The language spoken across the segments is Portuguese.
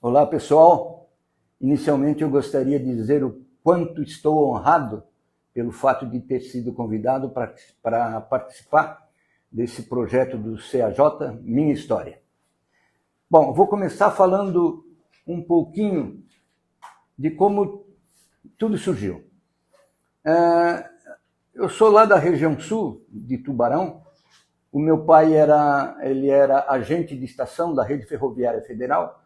Olá, pessoal. Inicialmente, eu gostaria de dizer o quanto estou honrado pelo fato de ter sido convidado para participar desse projeto do CAJ, Minha História. Bom, vou começar falando um pouquinho de como tudo surgiu. Eu sou lá da região sul, de Tubarão. O meu pai era agente de estação da Rede Ferroviária Federal.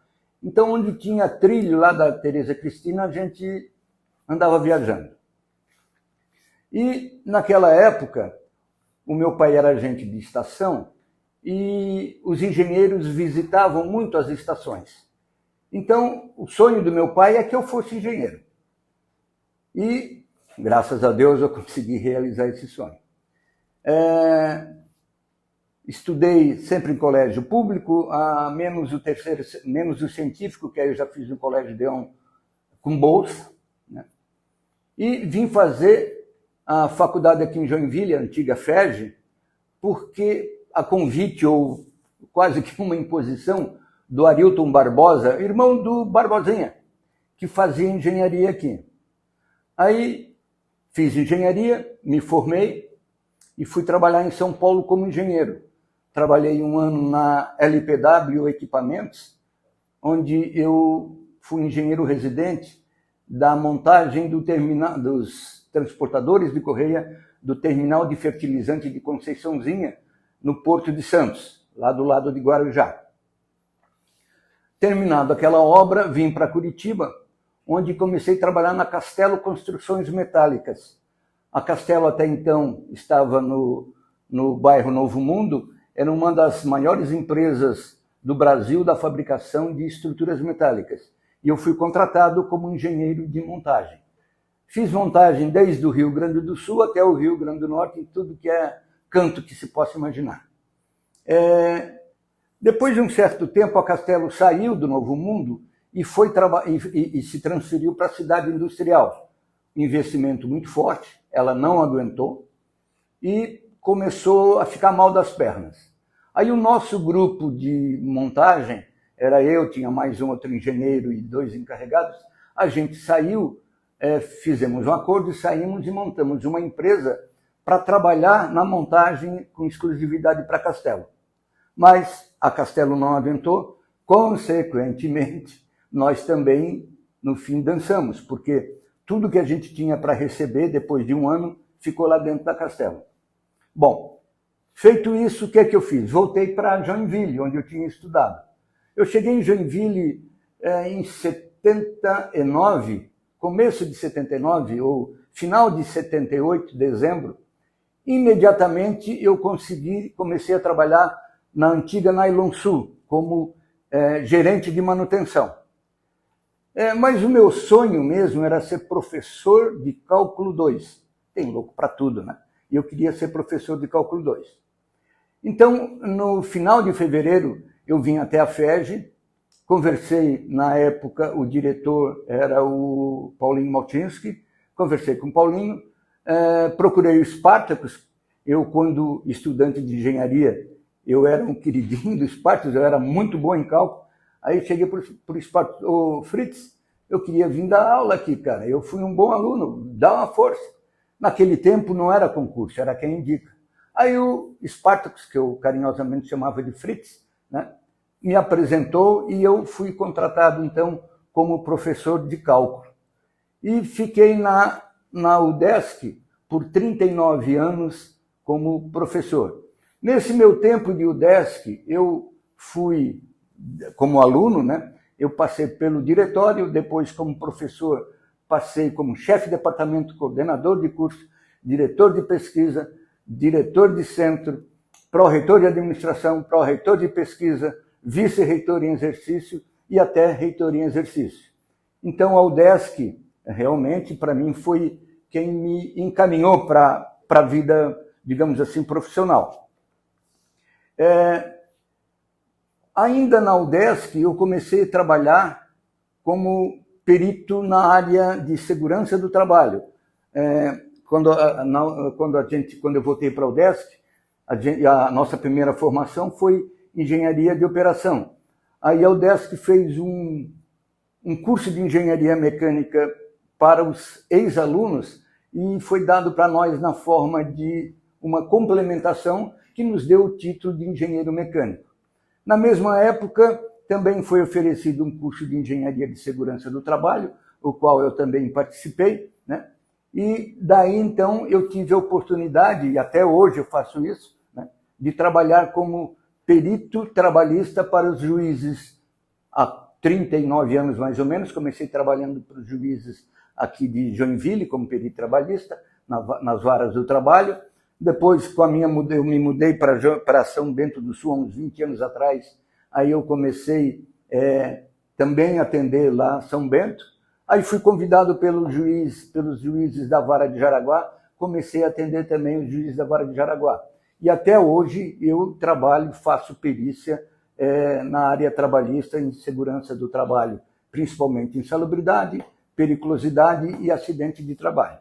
Então, onde tinha trilho lá da Tereza Cristina, a gente andava viajando. E, naquela época, o meu pai era agente de estação e os engenheiros visitavam muito as estações. Então, o sonho do meu pai é que eu fosse engenheiro. E, graças a Deus, eu consegui realizar esse sonho. Estudei sempre em colégio público, menos o científico, que aí eu já fiz no Colégio Deon com bolsa, né? E vim fazer a faculdade aqui em Joinville, a antiga FERJ, porque a convite, ou quase que uma imposição, do Arilton Barbosa, irmão do Barbosinha, que fazia engenharia aqui. Aí fiz engenharia, me formei e fui trabalhar em São Paulo como engenheiro. Trabalhei um ano na LPW Equipamentos, onde eu fui engenheiro residente da montagem dos transportadores de correia do terminal de fertilizante de Conceiçãozinha, no Porto de Santos, lá do lado de Guarujá. Terminado aquela obra, vim para Curitiba, onde comecei a trabalhar na Castelo Construções Metálicas. A Castelo até então estava no bairro Novo Mundo, era uma das maiores empresas do Brasil da fabricação de estruturas metálicas. E eu fui contratado como engenheiro de montagem. Fiz montagem desde o Rio Grande do Sul até o Rio Grande do Norte, em tudo que é canto que se possa imaginar. Depois de um certo tempo, a Castelo saiu do Novo Mundo e se transferiu para a cidade industrial. Investimento muito forte, ela não aguentou e começou a ficar mal das pernas. Aí o nosso grupo de montagem, era eu, tinha mais um outro engenheiro e 2 encarregados, a gente saiu, fizemos um acordo e saímos e montamos uma empresa para trabalhar na montagem com exclusividade para Castelo. Mas a Castelo não aguentou, consequentemente, nós também, no fim, dançamos, porque tudo que a gente tinha para receber, depois de um ano, ficou lá dentro da Castelo. Bom, feito isso, o que é que eu fiz? Voltei para Joinville, onde eu tinha estudado. Eu cheguei em Joinville em 79, começo de 79, ou final de 78, dezembro. Imediatamente eu comecei a trabalhar na antiga Nylon Sul, como gerente de manutenção. Mas o meu sonho mesmo era ser professor de cálculo 2. Tem louco para tudo, né? E eu queria ser professor de cálculo 2. Então, no final de fevereiro, eu vim até a FERJ, conversei, na época, o diretor era o Paulinho Maltinski, conversei com o Paulinho, procurei o Spartacus. Eu, quando estudante de engenharia, eu era um queridinho do Spartacus, eu era muito bom em cálculo. Aí cheguei para o Spartacus: ô Fritz, eu queria vir dar aula aqui, cara, eu fui um bom aluno, dá uma força. Naquele tempo não era concurso, era quem indica. Aí o Spartacus, que eu carinhosamente chamava de Fritz, né, me apresentou e eu fui contratado, então, como professor de cálculo. E fiquei na UDESC por 39 anos como professor. Nesse meu tempo de UDESC, eu fui, como aluno, né, eu passei pelo diretório, depois como professor, passei como chefe de departamento, coordenador de curso, diretor de pesquisa, diretor de centro, pró-reitor de administração, pró-reitor de pesquisa, vice-reitor em exercício e até reitor em exercício. Então, a UDESC, realmente, para mim, foi quem me encaminhou para a vida, digamos assim, profissional. Ainda na UDESC, eu comecei a trabalhar como perito na área de segurança do trabalho. Quando eu voltei para a UDESC, a nossa primeira formação foi engenharia de operação. Aí a UDESC fez um curso de engenharia mecânica para os ex-alunos e foi dado para nós na forma de uma complementação que nos deu o título de engenheiro mecânico. Na mesma época, também foi oferecido um curso de engenharia de segurança do trabalho, o qual eu também participei, né? E daí, então, eu tive a oportunidade, e até hoje eu faço isso, né, de trabalhar como perito trabalhista para os juízes há 39 anos, mais ou menos. Comecei trabalhando para os juízes aqui de Joinville, como perito trabalhista, nas varas do trabalho. Depois, eu me mudei para São Bento do Sul, há uns 20 anos atrás. Aí eu comecei também a atender lá São Bento. Aí fui convidado pelos juízes da vara de Jaraguá, comecei a atender também os juízes da vara de Jaraguá. E até hoje eu trabalho, faço perícia na área trabalhista em segurança do trabalho, principalmente insalubridade, periculosidade e acidente de trabalho.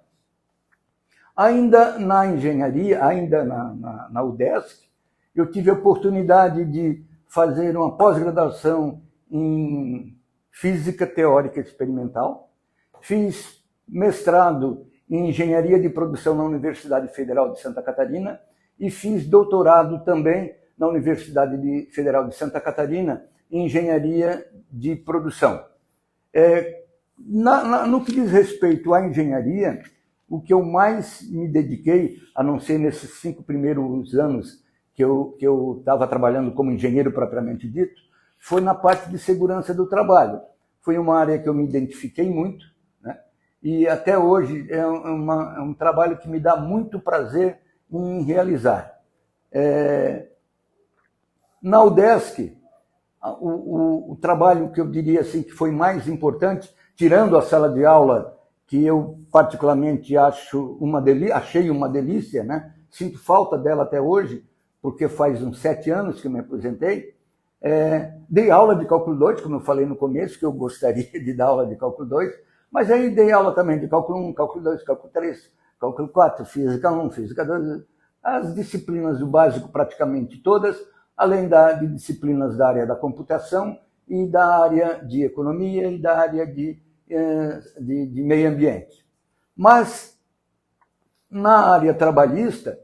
Ainda na engenharia, ainda na UDESC, eu tive a oportunidade de fazer uma pós-graduação em Física Teórica Experimental, fiz mestrado em Engenharia de Produção na Universidade Federal de Santa Catarina e fiz doutorado também na Universidade Federal de Santa Catarina em Engenharia de Produção. No que diz respeito à engenharia, o que eu mais me dediquei, a não ser nesses 5 primeiros anos que eu estava trabalhando como engenheiro propriamente dito, foi na parte de segurança do trabalho. Foi uma área que eu me identifiquei muito, né? E até hoje é um trabalho que me dá muito prazer em realizar. Na UDESC, o trabalho que eu diria assim, que foi mais importante, tirando a sala de aula, que eu particularmente achei uma delícia, né? Sinto falta dela até hoje, porque faz uns 7 anos que eu me aposentei. Dei aula de cálculo 2, como eu falei no começo, que eu gostaria de dar aula de cálculo 2, mas aí dei aula também de cálculo 1, cálculo 2, cálculo 3, cálculo 4, física 1, física 2, as disciplinas do básico praticamente todas, além de disciplinas da área da computação e da área de economia e da área de meio ambiente. Mas, na área trabalhista,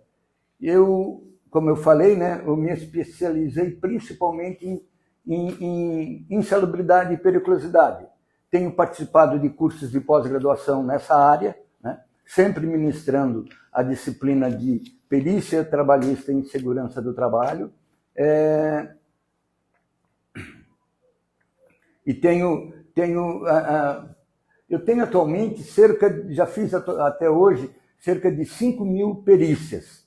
como eu falei, né, eu me especializei principalmente em insalubridade e periculosidade. Tenho participado de cursos de pós-graduação nessa área, né, sempre ministrando a disciplina de perícia trabalhista em segurança do trabalho. E eu tenho atualmente já fiz até hoje, cerca de 5.000 perícias.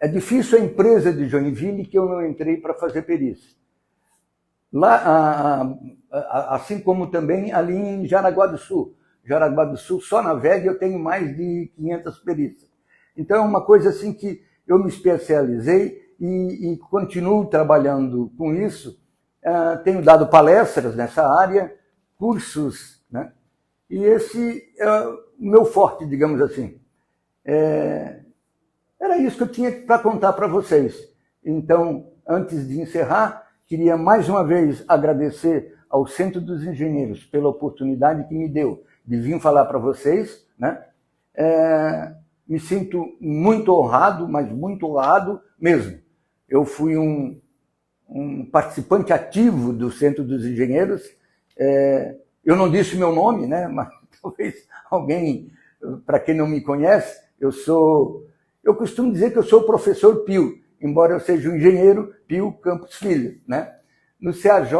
É difícil a empresa de Joinville que eu não entrei para fazer perícia. Lá, assim como também ali em Jaraguá do Sul. Jaraguá do Sul, só na VEG eu tenho mais de 500 perícias. Então é uma coisa assim que eu me especializei e continuo trabalhando com isso. Tenho dado palestras nessa área, cursos, né? E esse é o meu forte, digamos assim. Era isso que eu tinha para contar para vocês. Então, antes de encerrar, queria mais uma vez agradecer ao Centro dos Engenheiros pela oportunidade que me deu de vir falar para vocês, né? Me sinto muito honrado, mas muito honrado mesmo. Eu fui um participante ativo do Centro dos Engenheiros. Eu não disse meu nome, né? Mas talvez alguém, para quem não me conhece, eu costumo dizer que eu sou o professor Pio, embora eu seja um engenheiro Pio Campos Filho, né? No CAJ,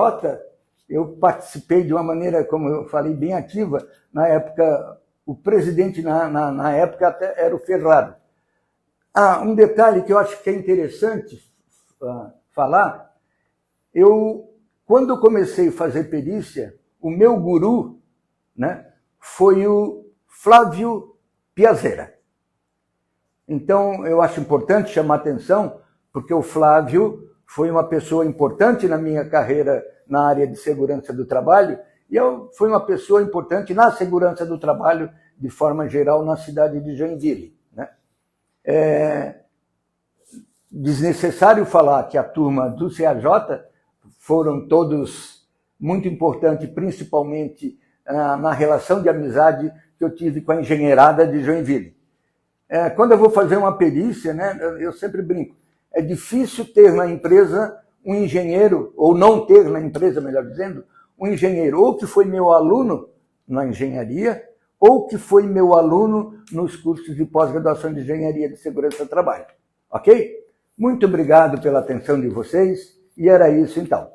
eu participei de uma maneira, como eu falei, bem ativa. Na época, o presidente, na época, até era o Ferraro. Um detalhe que eu acho que é interessante falar, quando eu comecei a fazer perícia, o meu guru, né, foi o Flávio Piazera. Então, eu acho importante chamar atenção, porque o Flávio foi uma pessoa importante na minha carreira na área de segurança do trabalho, e foi uma pessoa importante na segurança do trabalho, de forma geral, na cidade de Joinville, né? Desnecessário falar que a turma do CAJ foram todos muito importante, principalmente na relação de amizade que eu tive com a engenheirada de Joinville. Quando eu vou fazer uma perícia, né, eu sempre brinco, é difícil ter na empresa um engenheiro, ou não ter na empresa, melhor dizendo, um engenheiro ou que foi meu aluno na engenharia, ou que foi meu aluno nos cursos de pós-graduação de Engenharia de Segurança do Trabalho. Ok? Muito obrigado pela atenção de vocês, e era isso então.